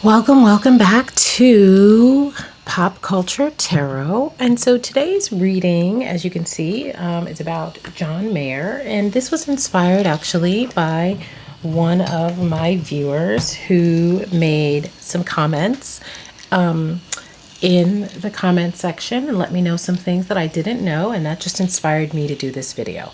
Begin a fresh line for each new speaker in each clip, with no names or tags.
Welcome back to Pop Culture Tarot. And so today's reading, as you can see, is about John Mayer. And this was inspired actually by one of my viewers who made some comments in the comment section and let me know some things that I didn't know. And that just inspired me to do this video.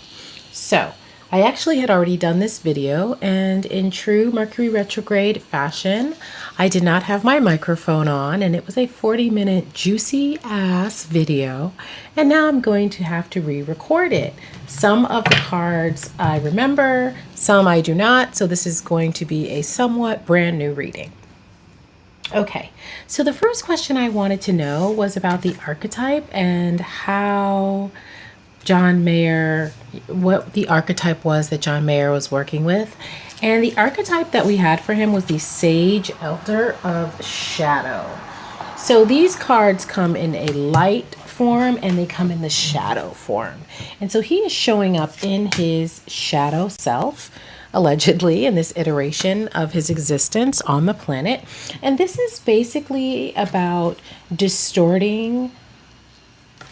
So I actually had already done this video, and in true Mercury retrograde fashion, I did not have my microphone on, and it was a 40-minute juicy ass video, and now I'm going to have to re-record it. Some of the cards I remember, some I do not, so this is going to be a somewhat brand new reading. Okay, so the first question I wanted to know was about the archetype and how John Mayer, what the archetype was that John Mayer was working with. And the archetype that we had for him was the Sage Elder of Shadow. So these cards come in a light form and they come in the shadow form. And so he is showing up in his shadow self, allegedly, in this iteration of his existence on the planet. And this is basically about distorting.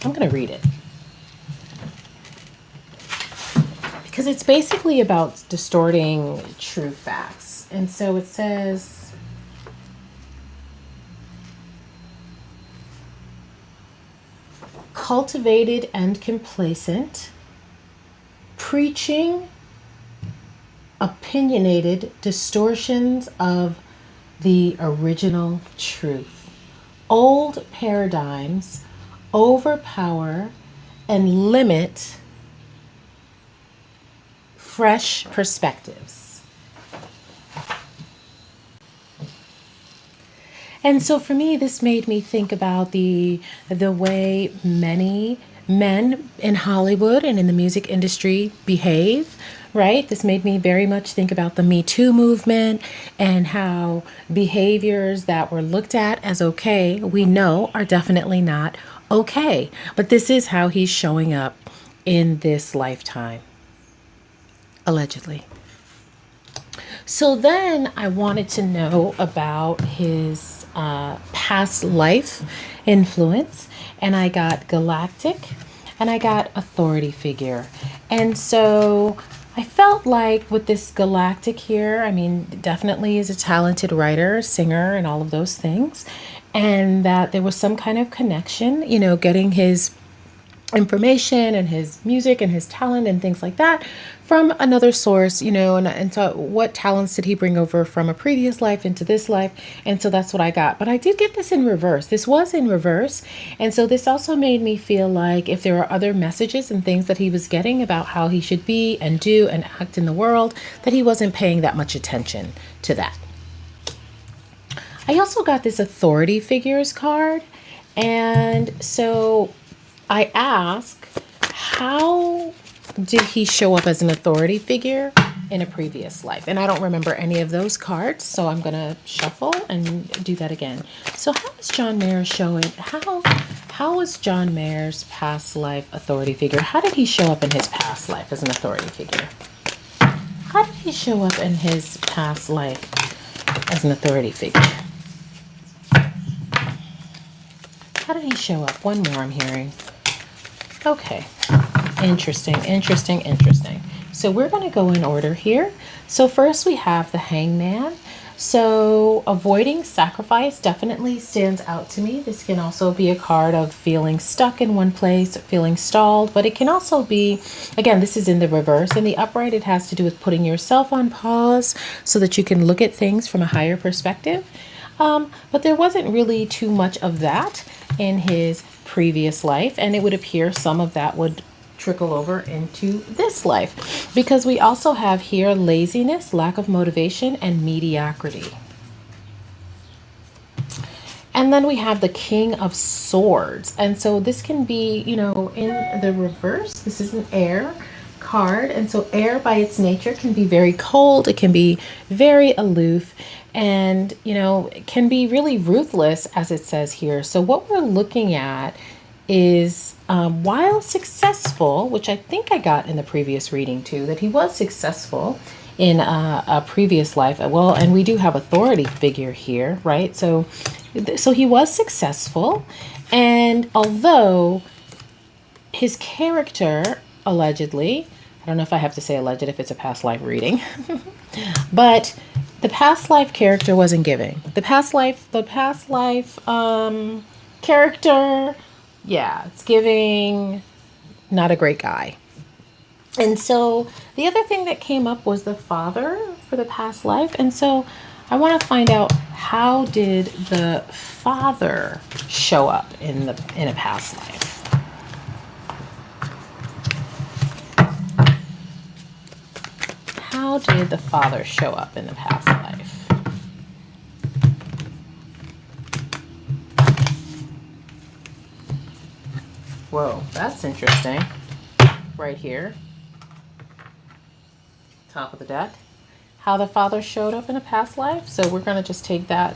I'm going to read it, because it's basically about distorting true facts. And so it says, cultivated and complacent, preaching opinionated distortions of the original truth. Old paradigms overpower and limit fresh perspectives. And so for me, this made me think about the way many men in Hollywood and in the music industry behave, right? This made me very much think about the Me Too movement and how behaviors that were looked at as okay, we know are definitely not okay. But this is how he's showing up in this lifetime, allegedly. So then I wanted to know about his past life influence, and I got galactic and I got authority figure. And so I felt like with this galactic here, I mean, definitely is a talented writer, singer, and all of those things, and that there was some kind of connection, getting his information and his music and his talent and things like that from another source, and so what talents did he bring over from a previous life into this life? And so that's what I got. But I did get this in reverse. This was in reverse. And so this also made me feel like if there are other messages and things that he was getting about how he should be and do and act in the world, that he wasn't paying that much attention to that. I also got this authority figures card. And so I ask, how did he show up as an authority figure in a previous life? And I don't remember any of those cards, so I'm going to shuffle and do that again. So how is John Mayer showing? How was John Mayer's past life authority figure? How did he show up in his past life as an authority figure? How did he show up in his past life as an authority figure? How did he show up? One more I'm hearing. Okay. Interesting. So we're going to go in order here. So first we have the Hangman. So avoiding sacrifice definitely stands out to me. This can also be a card of feeling stuck in one place, feeling stalled, but it can also be, again, this is in the reverse. In the upright, it has to do with putting yourself on pause so that you can look at things from a higher perspective. But there wasn't really too much of that in his previous life, and it would appear some of that would trickle over into this life, because we also have here laziness, lack of motivation, and mediocrity. And then we have the King of Swords, and so this can be, in the reverse. This is an air card, and so air by its nature can be very cold, it can be very aloof, and it can be really ruthless, as it says here. So what we're looking at is while successful, which I think I got in the previous reading too, that he was successful in a previous life. Well, and we do have authority figure here, right? So he was successful, and although his character allegedly, I don't know if I have to say alleged if it's a past life reading, but the past life character wasn't giving. The past life character, yeah, it's giving not a great guy. And so the other thing that came up was the father for the past life. And so I want to find out, how did the father show up in a past life? How did the father show up in the past life? Whoa, that's interesting. Right here, top of the deck. How the father showed up in a past life. So we're going to just take that.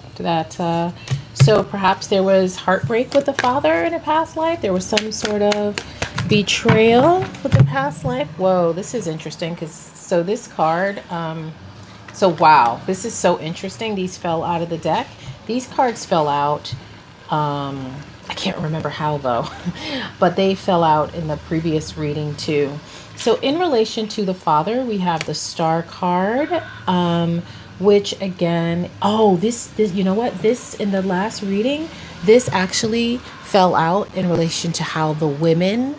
So perhaps there was heartbreak with the father in a past life. There was some sort of betrayal with the past life. Whoa, this is interesting, because so this card, so wow, this is so interesting. These fell out of the deck. These cards fell out. I can't remember how though, but they fell out in the previous reading too. So in relation to the father, we have the star card, which again, oh, this, you know what? This, in the last reading, this actually fell out in relation to how the women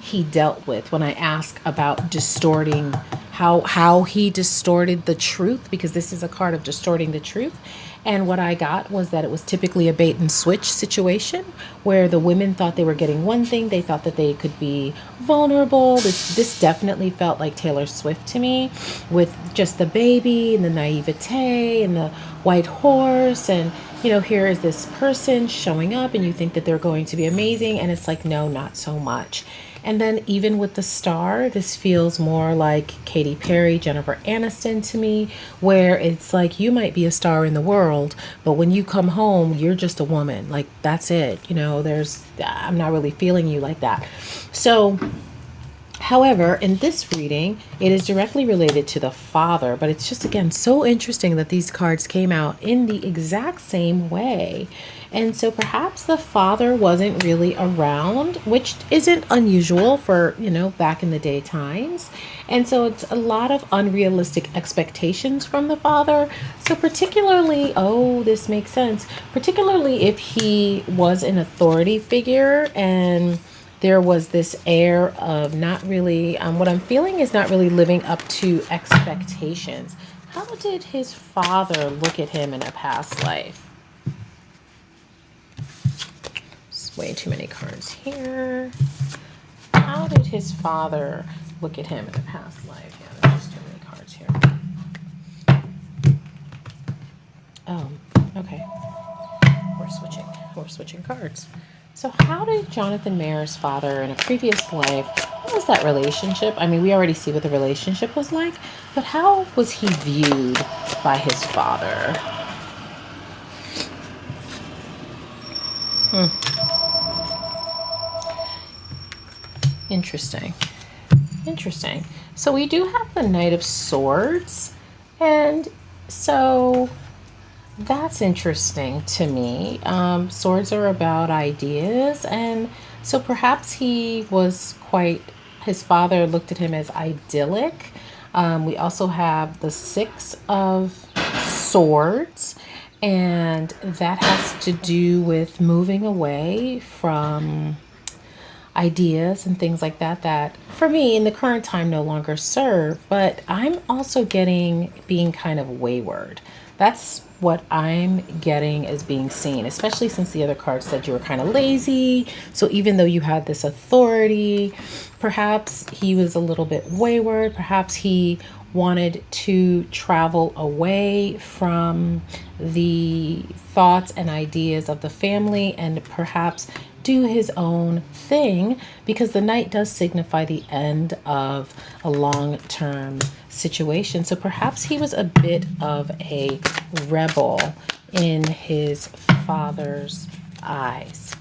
he dealt with, when I asked about distorting, how he distorted the truth, because this is a card of distorting the truth. And what I got was that it was typically a bait and switch situation, where the women thought they were getting one thing. They thought that they could be vulnerable. This definitely felt like Taylor Swift to me, with just the baby and the naivete and the white horse. And, you know, here is this person showing up and you think that they're going to be amazing. And it's like, no, not so much. And then even with the star, this feels more like Katy Perry, Jennifer Aniston to me, where it's like, you might be a star in the world, but when you come home, you're just a woman. Like, that's it. You know, I'm not really feeling you like that. So, however, in this reading, it is directly related to the father, but it's just, again, so interesting that these cards came out in the exact same way. And so perhaps the father wasn't really around, which isn't unusual for, you know, back in the day times. And so it's a lot of unrealistic expectations from the father. So particularly, oh, this makes sense, particularly if he was an authority figure and there was this air of not really, what I'm feeling is not really living up to expectations. How did his father look at him in a past life? Way too many cards here. How did his father look at him in a past life? Yeah, there's just too many cards here. Oh, okay. We're switching cards. So how did Jonathan Mayer's father in a previous life, what was that relationship? I mean, we already see what the relationship was like, but how was he viewed by his father? Interesting. So we do have the Knight of Swords, and so that's interesting to me. Swords are about ideas, and so perhaps his father looked at him as idyllic. We also have the Six of Swords, and that has to do with moving away from ideas and things like that for me in the current time no longer serve. But I'm also getting being kind of wayward. That's what I'm getting as being seen, especially since the other card said you were kind of lazy. So even though you had this authority, perhaps he was a little bit wayward. Perhaps he wanted to travel away from the thoughts and ideas of the family and perhaps do his own thing, because the knight does signify the end of a long-term situation. So perhaps he was a bit of a rebel in his father's eyes.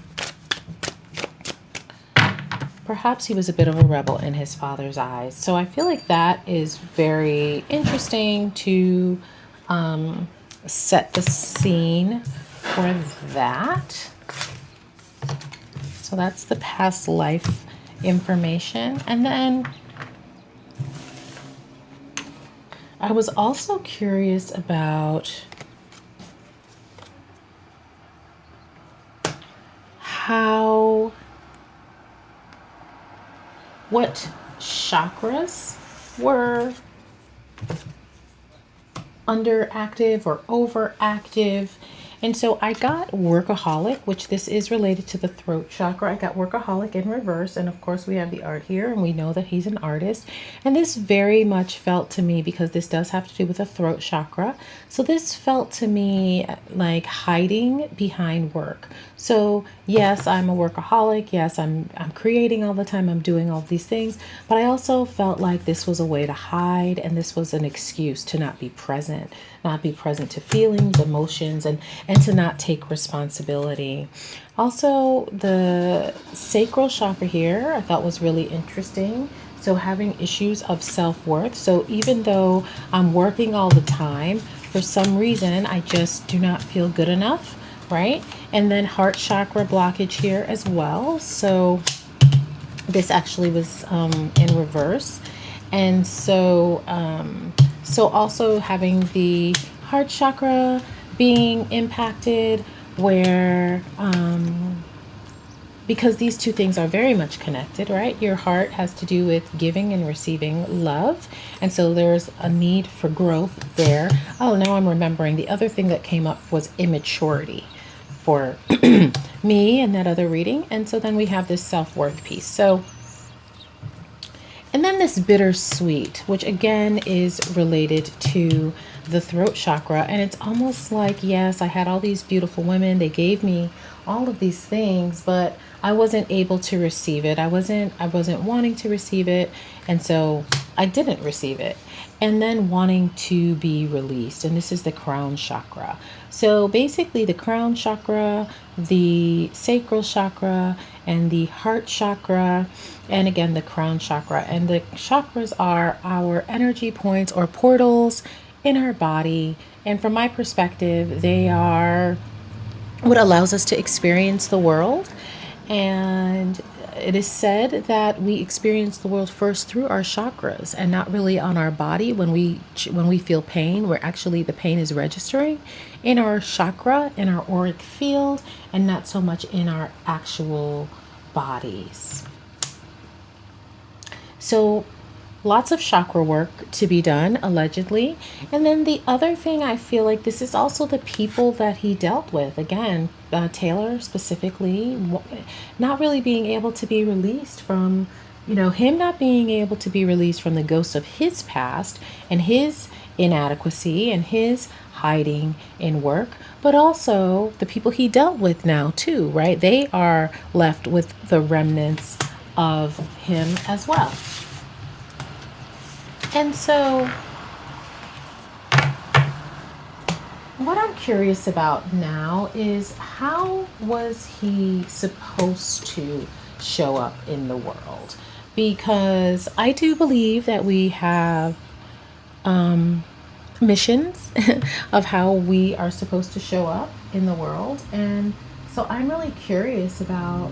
perhaps he was a bit of a rebel in his father's eyes. So I feel like that is very interesting to set the scene for that. So that's the past life information. And then I was also curious about what chakras were underactive or overactive. And so I got workaholic, which this is related to the throat chakra. I got workaholic in reverse. And of course we have the art here, and we know that he's an artist. And this very much felt to me, because this does have to do with the throat chakra. So this felt to me like hiding behind work. So yes, I'm a workaholic. Yes, I'm creating all the time. I'm doing all these things. But I also felt like this was a way to hide, and this was an excuse to not be present to feelings, emotions, and to not take responsibility. Also, the sacral chakra here I thought was really interesting. So having issues of self-worth. So even though I'm working all the time, for some reason I just do not feel good enough, right? And then heart chakra blockage here as well. So this actually was in reverse. And so also having the heart chakra being impacted, where because these two things are very much connected, right? Your heart has to do with giving and receiving love. And so there's a need for growth there. Oh, now I'm remembering the other thing that came up was immaturity for me in that other reading. And so then we have this self-worth piece. So, and then this bittersweet, which again is related to the throat chakra. And it's almost like, yes, I had all these beautiful women. They gave me all of these things, but I wasn't able to receive it. I wasn't wanting to receive it. And so I didn't receive it. And then wanting to be released. And this is the crown chakra. So basically the crown chakra, the sacral chakra, and the heart chakra, and again the crown chakra. And the chakras are our energy points or portals in our body. And from my perspective, they are what allows us to experience the world. And it is said that we experience the world first through our chakras and not really on our body. When we feel pain, where actually the pain is registering in our chakra, in our auric field, and not so much in our actual bodies. So lots of chakra work to be done, allegedly. And then the other thing, I feel like this is also the people that he dealt with. Again, Taylor specifically, not really being able to be released from, him not being able to be released from the ghost of his past and his inadequacy and his hiding in work, but also the people he dealt with now too, right? They are left with the remnants of him as well. And so what I'm curious about now is, how was he supposed to show up in the world? Because I do believe that we have missions of how we are supposed to show up in the world. And so I'm really curious about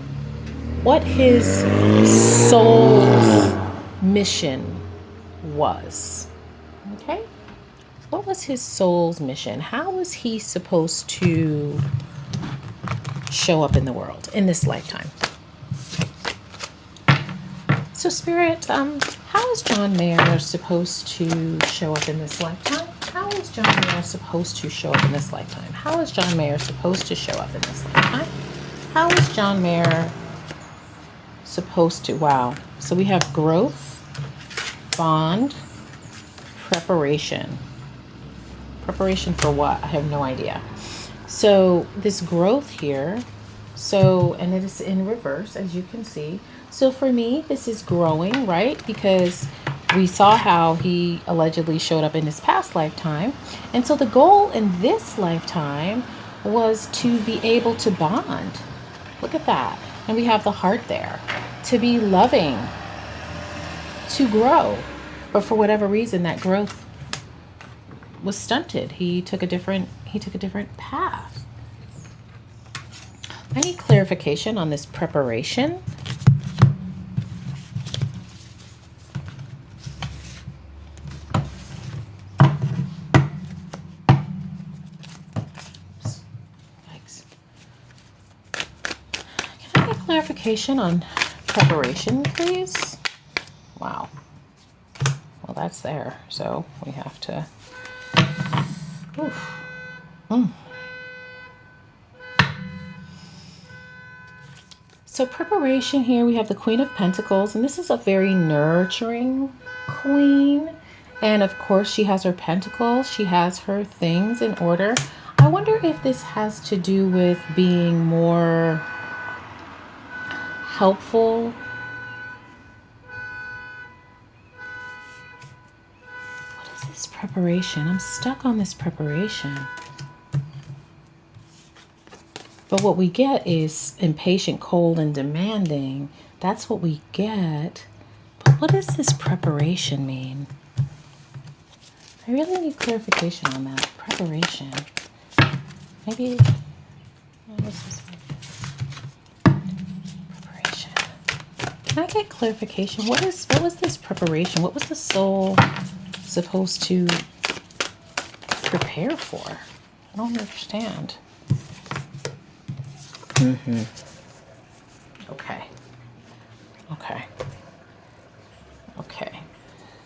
what his soul's mission was. Okay? What was his soul's mission? How was he supposed to show up in the world in this lifetime? So Spirit, how is John Mayer supposed to show up in this lifetime? How is John Mayer supposed to show up in this lifetime? How is John Mayer supposed to show up in this lifetime? How is John Mayer supposed to? Wow. So we have growth, bond, preparation. Preparation for what? I have no idea. So this growth here, and it is in reverse, as you can see. So for me, this is growing, right? Because we saw how he allegedly showed up in his past lifetime. And so the goal in this lifetime was to be able to bond. Look at that. And we have the heart there. to be loving, to grow. But for whatever reason, that growth was stunted. He took a different path. I need clarification on this preparation. Clarification on preparation, please. Wow. Well, that's there, so we have to. Oof. So preparation here, we have the Queen of Pentacles, and this is a very nurturing queen. And of course, she has her pentacles. She has her things in order. I wonder if this has to do with being more helpful. What is this preparation? I'm stuck on this preparation. But what we get is impatient, cold, and demanding. That's what we get. But what does this preparation mean? I really need clarification on that. Preparation. Maybe. Preparation. Can I get clarification? What was this preparation? What was the soul supposed to prepare for? I don't understand. Okay.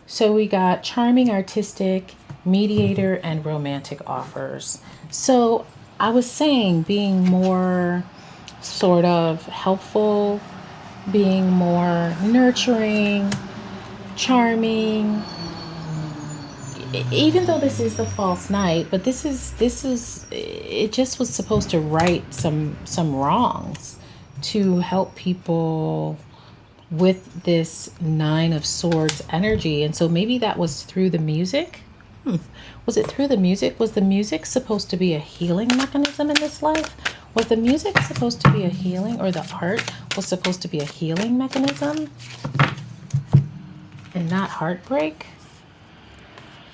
So we got charming, artistic, mediator, and romantic offers. So I was saying being more sort of helpful, being more nurturing, charming. Even though this is the false knight, but this is it just was supposed to right some wrongs, to help people with this Nine of Swords energy. And so maybe that was through the music. Was it through the music? Was the music supposed to be a healing mechanism in this life? Was the music supposed to be a healing, or the art was supposed to be a healing mechanism and not heartbreak?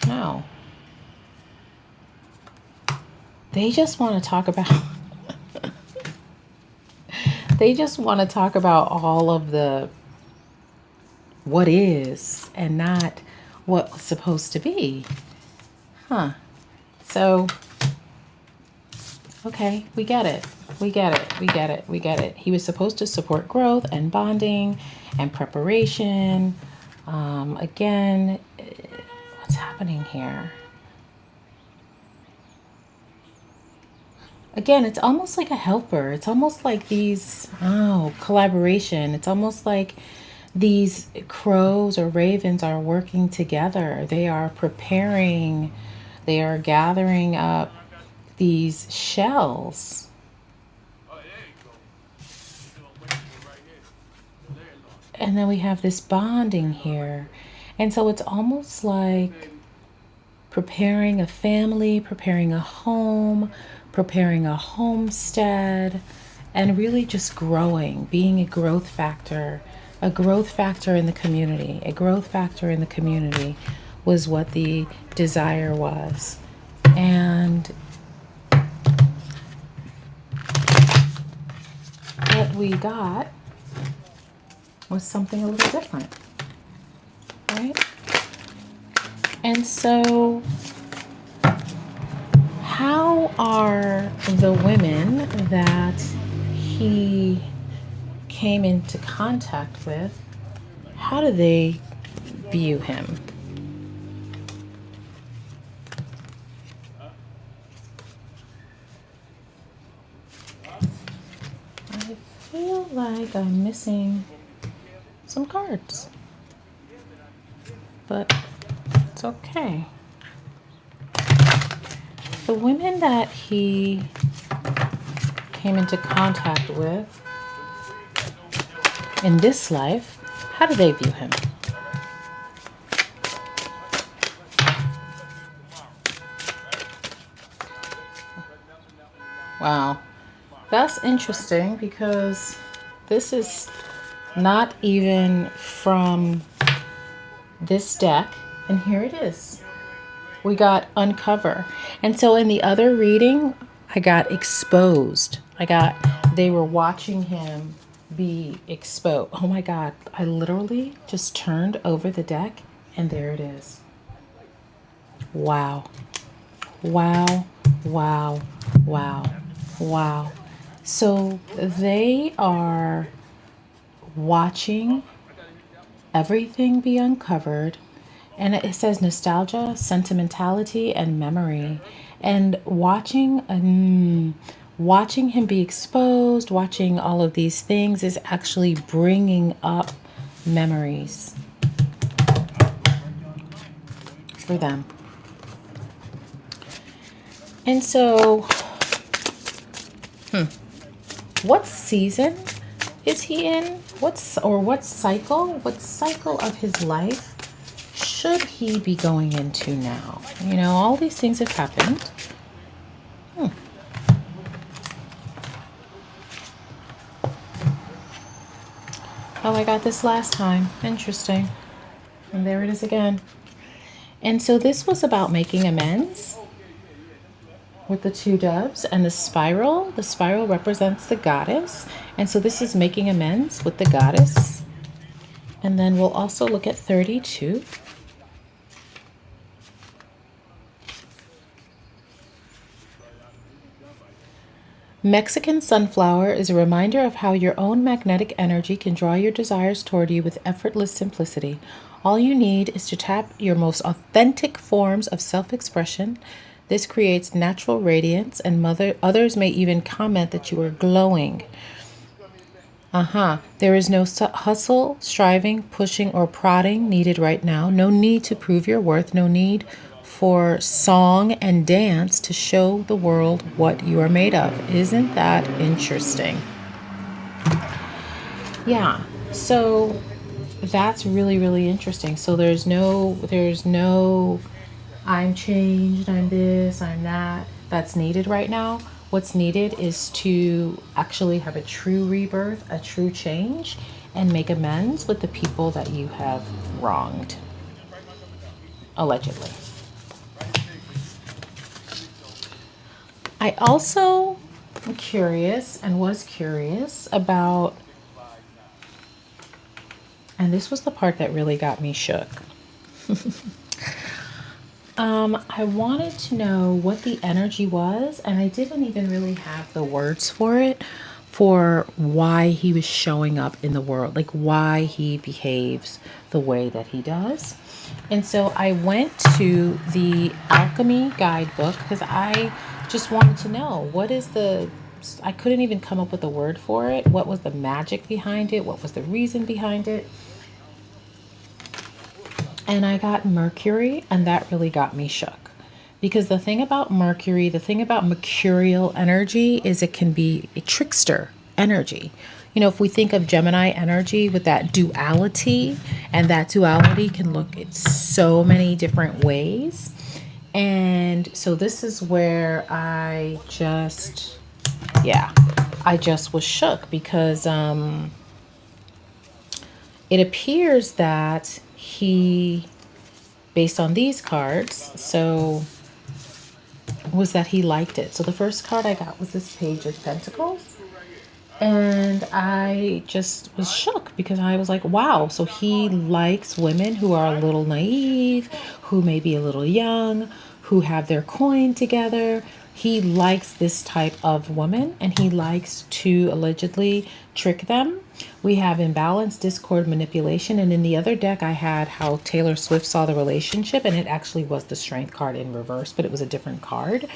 No. They just want to talk about they just want to talk about all of the what is and not what was supposed to be. So, okay, we get it. He was supposed to support growth and bonding and preparation. Again, what's happening here? Again, it's almost like a helper. It's almost like these, collaboration. It's almost like these crows or ravens are working together. They are preparing, they are gathering up these shells. And then we have this bonding here. And so it's almost like preparing a family, preparing a home, preparing a homestead, and really just growing, being a growth factor in the community. A growth factor in the community was what the desire was. And what we got was something a little different, right? And so how are the women that he came into contact with, how do they view him? I feel like I'm missing some cards, but it's okay. The women that he came into contact with in this life, how do they view him? Wow, that's interesting, because this is Not even from this deck. And here it is. We got uncover. And so in the other reading, I got exposed. They were watching him be exposed. Oh my God. I literally just turned over the deck and there it is. Wow. Wow. Wow. Wow. Wow. So they are watching everything be uncovered. And it says nostalgia, sentimentality, and memory. And watching him be exposed, watching all of these things is actually bringing up memories for them. And so, what season is he in? What cycle of his life should he be going into now? You know, all these things have happened. Oh, I got this last time. Interesting. And there it is again. And so this was about making amends with the two doves and the spiral. The spiral represents the goddess. And so this is making amends with the goddess. And then we'll also look at 32. Mexican sunflower is a reminder of how your own magnetic energy can draw your desires toward you with effortless simplicity. All you need is to tap your most authentic forms of self-expression. This creates natural radiance, and others may even comment that you are glowing. There is no hustle, striving, pushing, or prodding needed right now. No need to prove your worth. No need for song and dance to show the world what you are made of. Isn't that interesting? Yeah. So that's really, really interesting. So there's no I'm changed, I'm this, I'm that. That's needed right now. What's needed is to actually have a true rebirth, a true change, and make amends with the people that you have wronged, allegedly. I also am curious and was curious about, and this was the part that really got me shook. I wanted to know what the energy was, and I didn't even really have the words for it, for why he was showing up in the world, like why he behaves the way that he does. And so I went to the alchemy guidebook because I just wanted to know I couldn't even come up with a word for it. What was the magic behind it? What was the reason behind it? And I got Mercury, and that really got me shook. Because the thing about Mercury, the thing about mercurial energy is it can be a trickster energy. You know, if we think of Gemini energy with that duality, and that duality can look in so many different ways. And so this is where I just was shook because it appears that based on these cards, was that he liked it. So the first card I got was this Page of Pentacles. And I just was shook because I was like, wow, so he likes women who are a little naive, who may be a little young, who have their coin together. He likes this type of woman, and he likes to allegedly trick them. We have imbalance, discord, manipulation. And in the other deck, I had how Taylor Swift saw the relationship, and it actually was the Strength card in reverse, but it was a different card.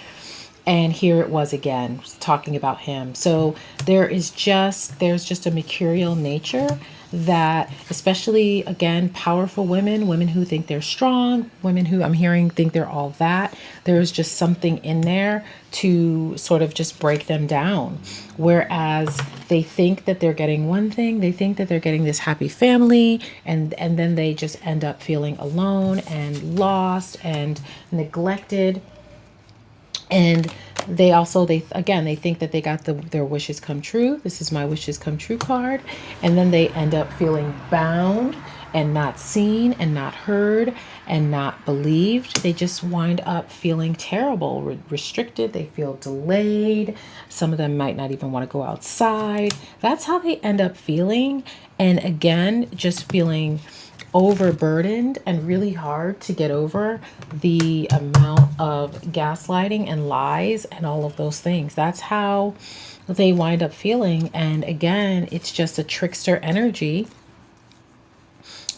And here it was again, talking about him. So there's just a mercurial nature that, especially again, powerful women who think they're strong, women who I'm hearing think they're all that. There's just something in there to sort of just break them down. Whereas they think that they're getting one thing, they think that they're getting this happy family, and then they just end up feeling alone and lost and neglected. And They also, they think that they got their wishes come true. This is my wishes come true card. And then they end up feeling bound and not seen and not heard and not believed. They just wind up feeling terrible, restricted. They feel delayed. Some of them might not even want to go outside. That's how they end up feeling. And again, just feeling overburdened and really hard to get over the amount of gaslighting and lies and all of those things. That's how they wind up feeling. And again, it's just a trickster energy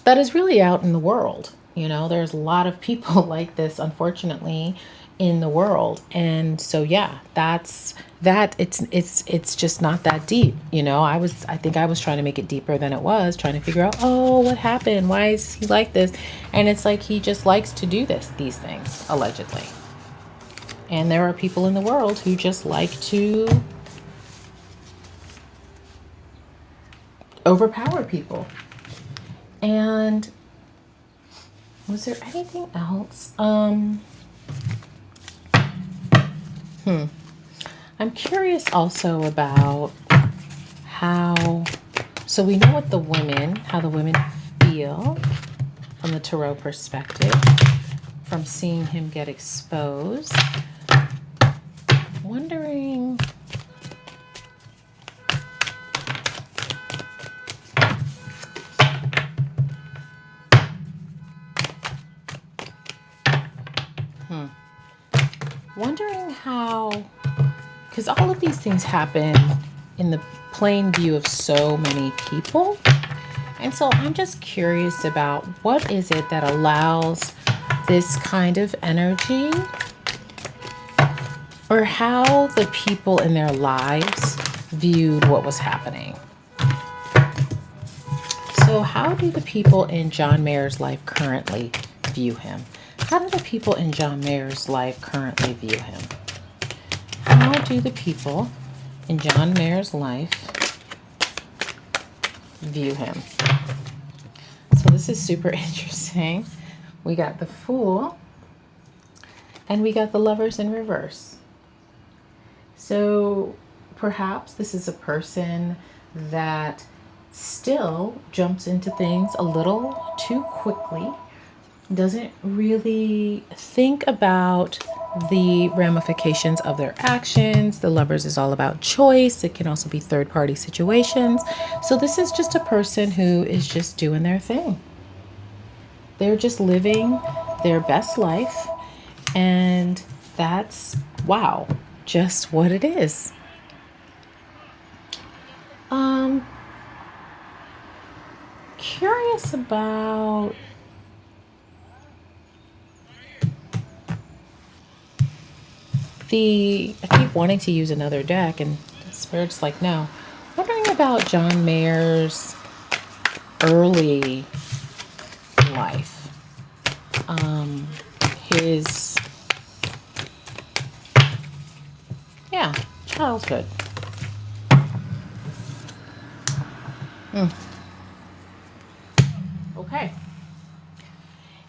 that is really out in the world. You know, there's a lot of people like this, unfortunately, in the world. And so yeah, that's that. It's just not that deep. You know, I think I was trying to make it deeper than it was, trying to figure out, oh, what happened? Why is he like this? And it's like he just likes to do these things, allegedly. And there are people in the world who just like to overpower people. And was there anything else? I'm curious also about how, so we know what how the women feel from the tarot perspective, from seeing him get exposed. Wondering, wondering how, because all of these things happen in the plain view of so many people. And so I'm just curious about what is it that allows this kind of energy, or how the people in their lives viewed what was happening. So how do the people in John Mayer's life currently view him? How do the people in John Mayer's life currently view him? How do the people in John Mayer's life view him? So this is super interesting. We got the Fool and we got the Lovers in reverse. So perhaps this is a person that still jumps into things a little too quickly, doesn't really think about the ramifications of their actions. The Lovers is all about choice. It can also be third-party situations. So this is just a person who is just doing their thing. They're just living their best life, and that's, wow, just what it is. Curious about I keep wanting to use another deck, and Spirit's like, no. Wondering about John Mayer's early life. His, childhood. Okay.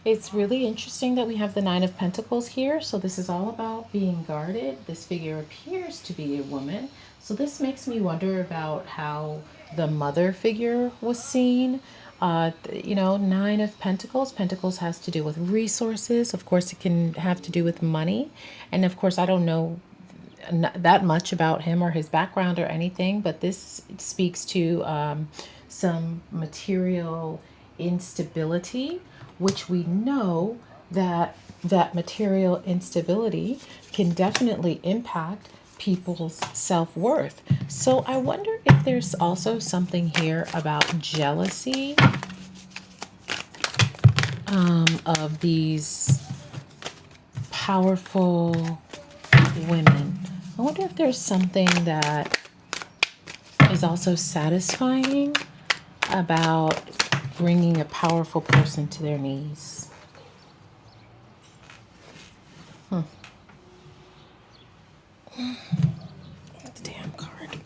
It's really interesting that we have the Nine of Pentacles here. So this is all about being guarded. This figure appears to be a woman. So this makes me wonder about how the mother figure was seen. Nine of Pentacles. Pentacles has to do with resources. Of course, it can have to do with money. And of course, I don't know that much about him or his background or anything, but this speaks to some material instability, which we know that material instability can definitely impact people's self-worth. So I wonder if there's also something here about jealousy of these powerful women. I wonder if there's something that is also satisfying about bringing a powerful person to their knees. That's a damn card.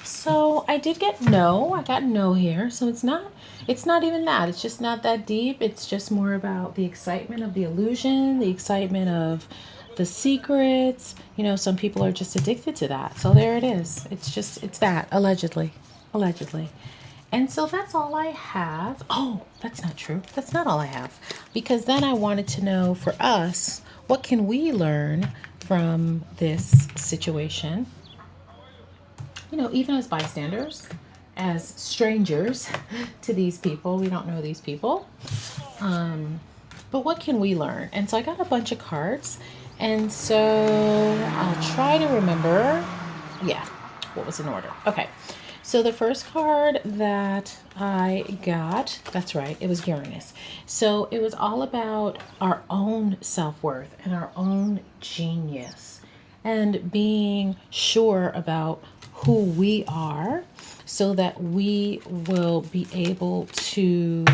So I did get no. I got no here. So it's not even that. It's just not that deep. It's just more about the excitement of the illusion, the excitement of the secrets. You know, some people are just addicted to that. So there it is. It's that, allegedly. Allegedly. And so that's all I have. Oh, that's not true. That's not all I have. Because then I wanted to know for us, what can we learn from this situation? You know, even as bystanders, as strangers to these people, we don't know these people. But what can we learn? And so I got a bunch of cards. And so I'll try to remember. Yeah, what was in order? Okay. So the first card that I got, that's right, it was Uranus. So it was all about our own self-worth and our own genius and being sure about who we are so that we will be able to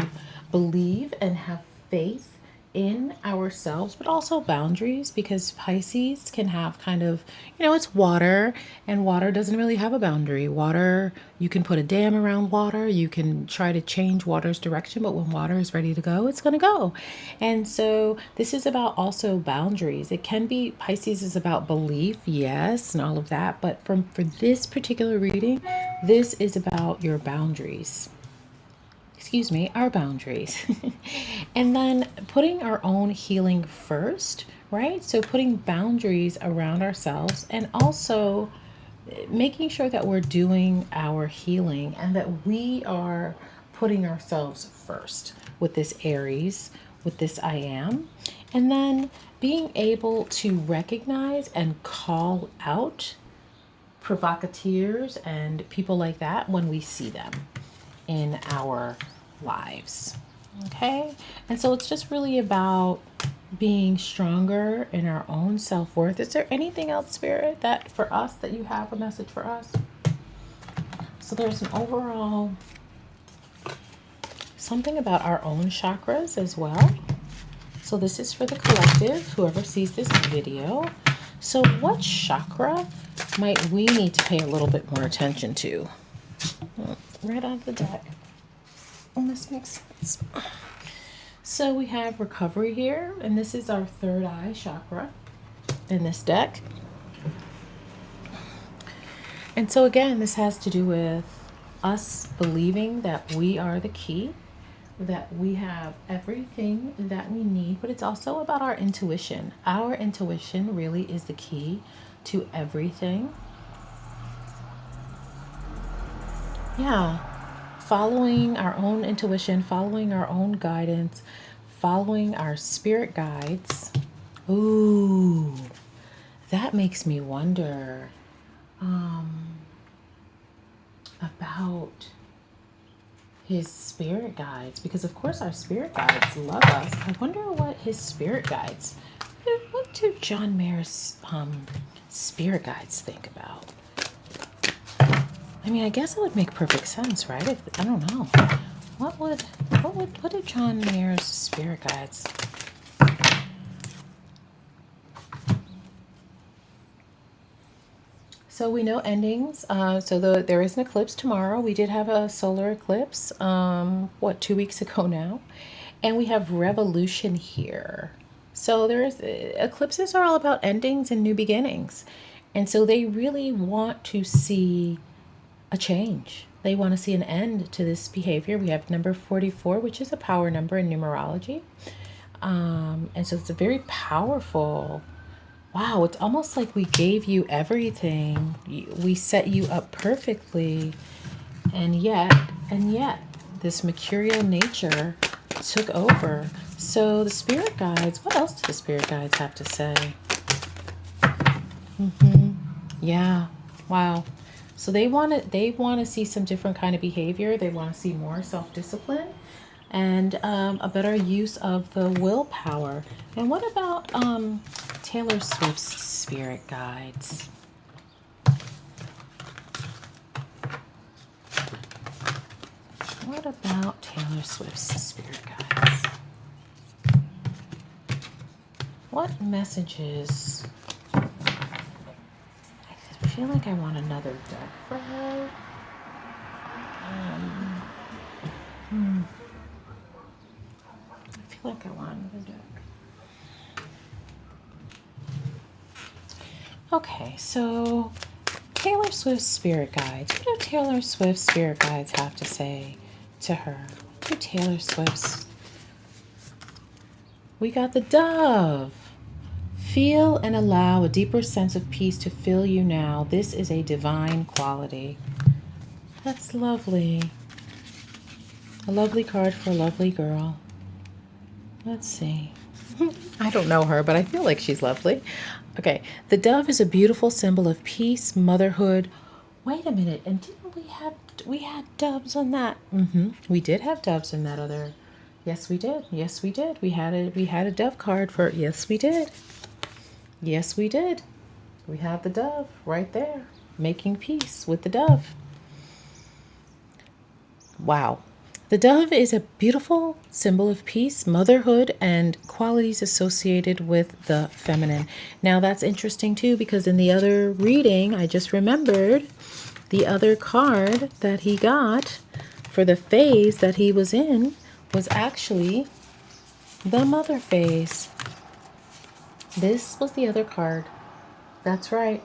believe and have faith in ourselves, but also boundaries, because Pisces can have kind of, you know, it's water, and water doesn't really have a boundary. Water, you can put a dam around water, you can try to change water's direction, but when water is ready to go, it's going to go. And so this is about also boundaries. It can be, Pisces is about belief, yes, and all of that, but for this particular reading, this is about your boundaries. Excuse me, our boundaries. And then putting our own healing first, right? So putting boundaries around ourselves and also making sure that we're doing our healing and that we are putting ourselves first with this Aries, with this I am. And then being able to recognize and call out provocateurs and people like that when we see them in our lives. Okay? And so it's just really about being stronger in our own self-worth. Is there anything else, Spirit, that for us that you have a message for us? So there's an overall something about our own chakras as well. So this is for the collective, whoever sees this video. So what chakra might we need to pay a little bit more attention to? Right out of the deck. Oh, this makes sense. So we have recovery here, and this is our third eye chakra in this deck. And so again, this has to do with us believing that we are the key, that we have everything that we need, but it's also about our intuition. Our intuition really is the key to everything. Yeah. Following our own intuition, following our own guidance, following our spirit guides. Ooh, that makes me wonder about his spirit guides, because of course our spirit guides love us. I wonder what his spirit guides, what do John Mayer's spirit guides think about? I mean, I guess it would make perfect sense, right? I don't know. What did John Mayer's spirit guides? So we know endings. There is an eclipse tomorrow. We did have a solar eclipse, 2 weeks ago now. And we have revolution here. So eclipses are all about endings and new beginnings. And so they really want to see a change. They want to see an end to this behavior. We have number 44, which is a power number in numerology. And so it's a very powerful, wow, it's almost like we gave you everything. We set you up perfectly. And yet, this mercurial nature took over. So the spirit guides, what else do the spirit guides have to say? Yeah, wow. So they want to see some different kind of behavior. They want to see more self-discipline and a better use of the willpower. And what about Taylor Swift's spirit guides? What about Taylor Swift's spirit guides? What messages? I feel like I want another deck for her. look at one of the deck. Okay, so Taylor Swift's spirit guides. What do Taylor Swift's spirit guides have to say to her? What do Taylor Swift's... We got the dove. Feel and allow a deeper sense of peace to fill you now. This is a divine quality. That's lovely. A lovely card for a lovely girl. Let's see. I don't know her, but I feel like she's lovely. Okay, the dove is a beautiful symbol of peace, motherhood. Wait a minute, and didn't we had doves on that? We did have doves in that other. Yes, we did. Yes, we did. We had a dove card for. Yes, we did. Yes, we did. We have the dove right there, making peace with the dove. Wow. The dove is a beautiful symbol of peace, motherhood, and qualities associated with the feminine. Now that's interesting too, because in the other reading, I just remembered the other card that he got for the phase that he was in was actually the mother phase. This was the other card. That's right.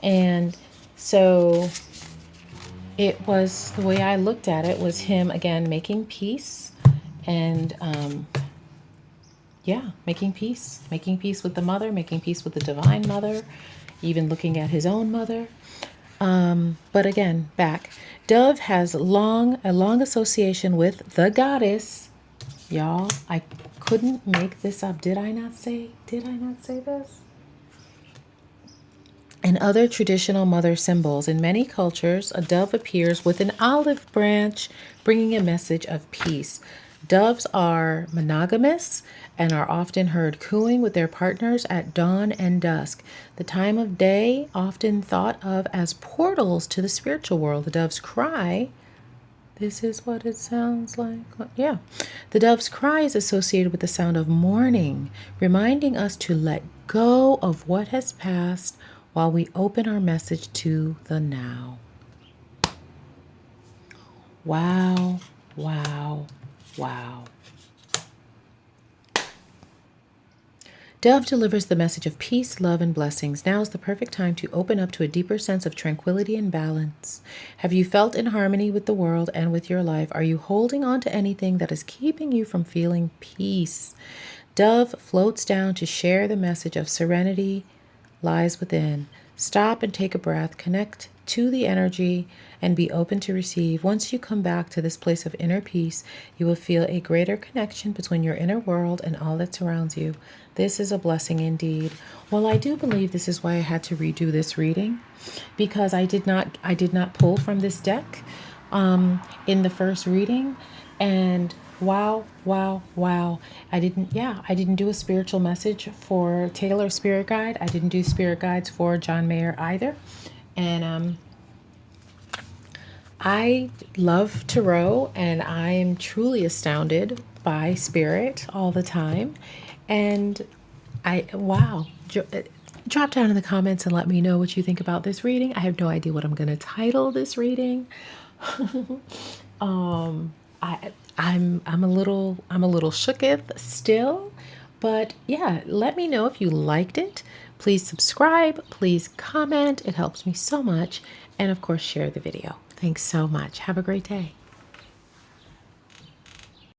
And so it was, the way I looked at it was him again making peace and making peace with the mother, making peace with the divine mother, even looking at his own mother. But again, back, dove has a long association with the goddess. Y'all, I couldn't make this up. Did I not say this? And other traditional mother symbols. In many cultures, a dove appears with an olive branch, bringing a message of peace. Doves are monogamous and are often heard cooing with their partners at dawn and dusk, the time of day often thought of as portals to the spiritual world. The dove's cry, this is what it sounds like. Yeah. The dove's cry is associated with the sound of mourning, reminding us to let go of what has passed while we open our message to the now. Wow, wow, wow. Dove delivers the message of peace, love, and blessings. Now is the perfect time to open up to a deeper sense of tranquility and balance. Have you felt in harmony with the world and with your life? Are you holding on to anything that is keeping you from feeling peace? Dove floats down to share the message of serenity lies within. Stop and take a breath, connect to the energy, and be open to receive. Once you come back to this place of inner peace, you will feel a greater connection between your inner world and all that surrounds you. This is a blessing indeed. Well, I do believe this is why I had to redo this reading, because I did not pull from this deck in the first reading, and wow. I didn't do a spiritual message for Taylor Spirit Guide. I didn't do spirit guides for John Mayer either. And I love tarot, and I am truly astounded by spirit all the time. And drop down in the comments and let me know what you think about this reading. I have no idea what I'm going to title this reading. I'm a little shooketh still, but yeah, let me know if you liked it. Please subscribe, please comment. It helps me so much. And of course, share the video. Thanks so much. Have a great day.